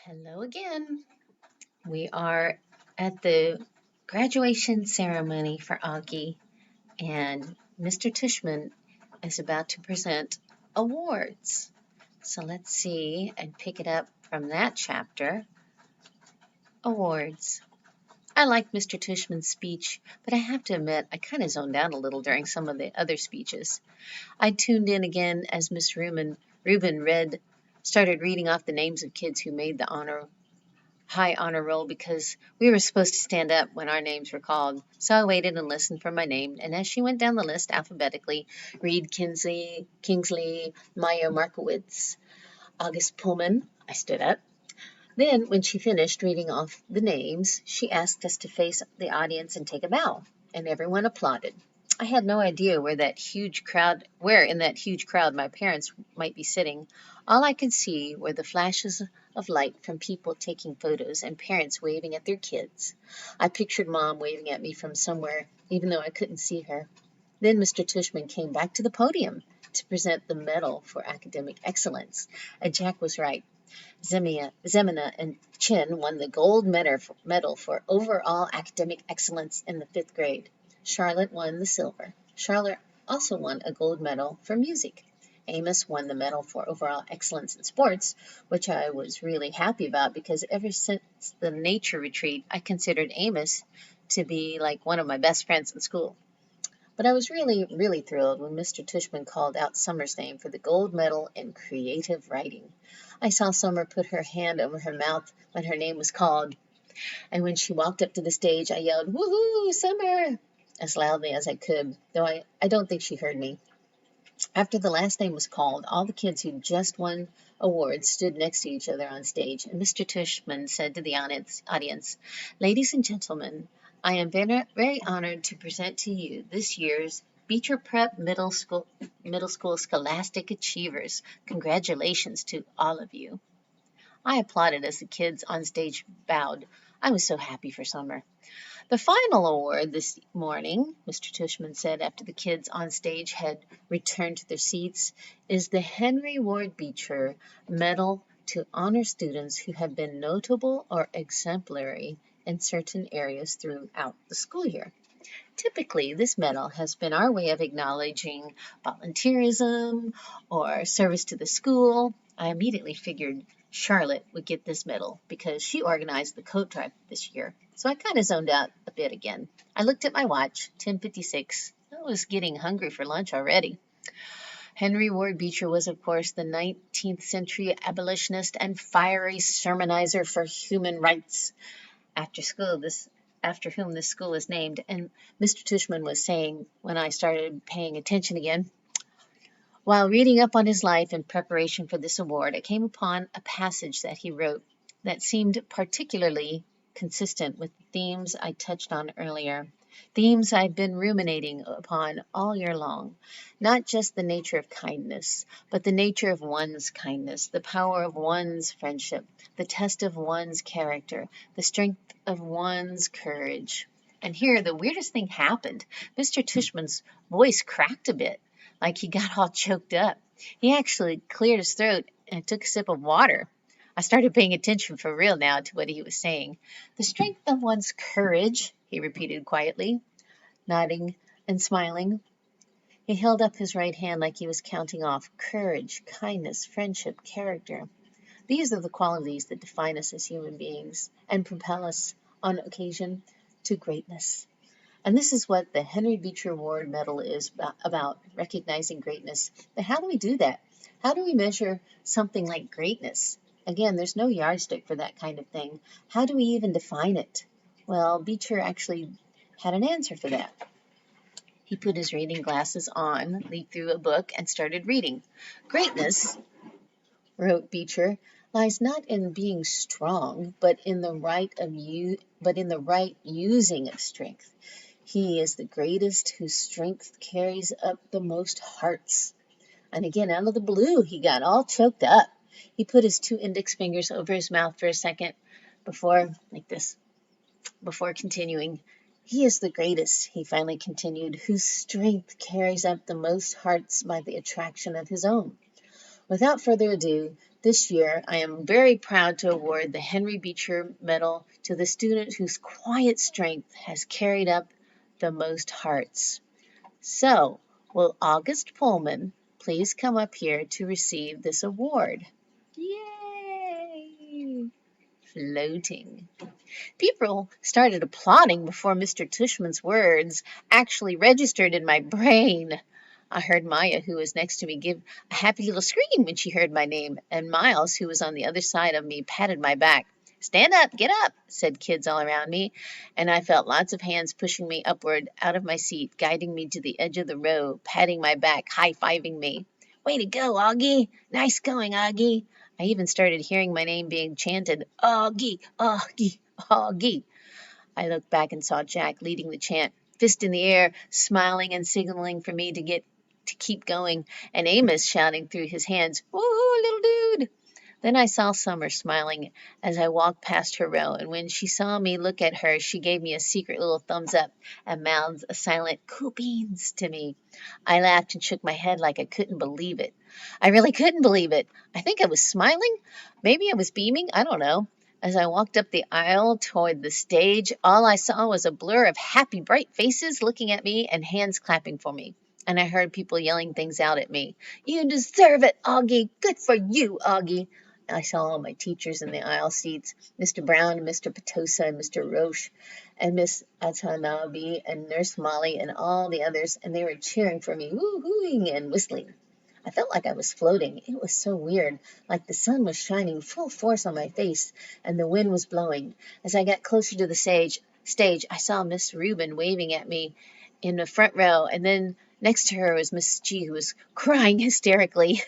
Hello again. We are at the graduation ceremony for Augie, and Mr. Tishman is about to present awards. So let's see and pick it up from that chapter. Awards. I liked Mr. Tishman's speech, but I have to admit I kind of zoned out a little during some of the other speeches. I tuned in again as Miss Rubin started reading off the names of kids who made the high honor roll because we were supposed to stand up when our names were called. So I waited and listened for my name, and as she went down the list alphabetically, Reed Kingsley, Maya Markowitz, August Pullman, I stood up. Then, when she finished reading off the names, she asked us to face the audience and take a bow, and everyone applauded. I had no idea where in that huge crowd my parents might be sitting. All I could see were the flashes of light from people taking photos and parents waving at their kids. I pictured Mom waving at me from somewhere, even though I couldn't see her. Then Mr. Tushman came back to the podium to present the Medal for Academic Excellence, and Jack was right. Zemina and Chin won the gold medal for overall academic excellence in the fifth grade. Charlotte won the silver. Charlotte also won a gold medal for music. Amos won the medal for overall excellence in sports, which I was really happy about because ever since the nature retreat, I considered Amos to be like one of my best friends in school. But I was really thrilled when Mr. Tushman called out Summer's name for the gold medal in creative writing. I saw Summer put her hand over her mouth when her name was called, and when she walked up to the stage, I yelled, "Woohoo, Summer!" as loudly as I could, though I don't think she heard me. After the last name was called, all the kids who just won awards stood next to each other on stage, and Mr. Tushman said to the audience, "Ladies and gentlemen, I am very honored to present to you this year's Beecher Prep Middle School Scholastic Achievers. Congratulations to all of you." I applauded as the kids on stage bowed. I was so happy for Summer. "The final award this morning," Mr. Tushman said after the kids on stage had returned to their seats, "is the Henry Ward Beecher Medal to honor students who have been notable or exemplary in certain areas throughout the school year. Typically, this medal has been our way of acknowledging volunteerism or service to the school." I immediately figured Charlotte would get this medal because she organized the coat drive this year. So I kind of zoned out a bit again. I looked at my watch, 10:56. I was getting hungry for lunch already. Henry Ward Beecher was, of course, the 19th century abolitionist and fiery sermonizer for human rights. After whom this school is named, and Mr. Tushman was saying when I started paying attention again. While reading up on his life in preparation for this award, I came upon a passage that he wrote that seemed particularly consistent with the themes I touched on earlier, themes I've been ruminating upon all year long. Not just the nature of kindness, but the nature of one's kindness, the power of one's friendship, the test of one's character, the strength of one's courage. And here, the weirdest thing happened. Mr. Tushman's voice cracked a bit, like he got all choked up. He actually cleared his throat and took a sip of water. I started paying attention for real now to what he was saying. "The strength of one's courage," he repeated quietly, nodding and smiling. He held up his right hand like he was counting off courage, kindness, friendship, character. These are the qualities that define us as human beings and propel us, on occasion, to greatness. And this is what the Henry Beecher Ward Medal is about, recognizing greatness. But how do we do that? How do we measure something like greatness? Again, there's no yardstick for that kind of thing. How do we even define it? Well, Beecher actually had an answer for that. He put his reading glasses on, leafed through a book, and started reading. "Greatness," wrote Beecher, "lies not in being strong, but in the right using of strength. He is the greatest whose strength carries up the most hearts." And again, out of the blue, he got all choked up. He put his two index fingers over his mouth for a second before continuing. "He is the greatest," he finally continued, "whose strength carries up the most hearts by the attraction of his own." Without further ado, This year, I am very proud to award the Henry Beecher Medal to the student whose quiet strength has carried up the most hearts. So, will August Pullman please come up here to receive this award? Yay! Floating. People started applauding before Mr. Tushman's words actually registered in my brain. I heard Maya, who was next to me, give a happy little scream when she heard my name, and Miles, who was on the other side of me, patted my back. Stand up, get up, said kids all around me, and I felt lots of hands pushing me upward out of my seat, guiding me to the edge of the row, patting my back, high-fiving me. Way to go, Augie! Nice going, Augie! I even started hearing my name being chanted, Augie, Augie, Augie. I looked back and saw Jack leading the chant, fist in the air, smiling and signaling for me to keep going, and Amos shouting through his hands, "Woo, little dude!" Then I saw Summer smiling as I walked past her row, and when she saw me look at her, she gave me a secret little thumbs up and mouthed a silent "cool beans" to me. I laughed and shook my head like I couldn't believe it. I really couldn't believe it. I think I was smiling. Maybe I was beaming. I don't know. As I walked up the aisle toward the stage, all I saw was a blur of happy, bright faces looking at me and hands clapping for me. And I heard people yelling things out at me. You deserve it, Augie. Good for you, Augie. I saw all my teachers in the aisle seats, Mr. Brown and Mr. Petosa and Mr. Roche and Miss Atanabe and Nurse Molly and all the others, and they were cheering for me, woo-hooing and whistling. I felt like I was floating. It was so weird, like the sun was shining full force on my face and the wind was blowing. As I got closer to the stage, I saw Miss Rubin waving at me in the front row, and then next to her was Miss G, who was crying hysterically.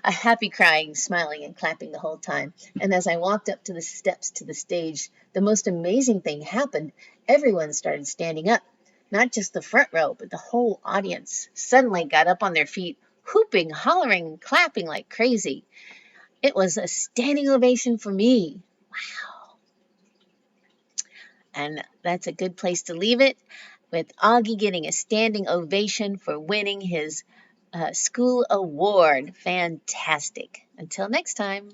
A happy crying, smiling, and clapping the whole time. And as I walked up to the steps to the stage, the most amazing thing happened. Everyone started standing up. Not just the front row, but the whole audience suddenly got up on their feet, whooping, hollering, clapping like crazy. It was a standing ovation for me. Wow. And that's a good place to leave it, with Augie getting a standing ovation for winning his school award. Fantastic. Until next time.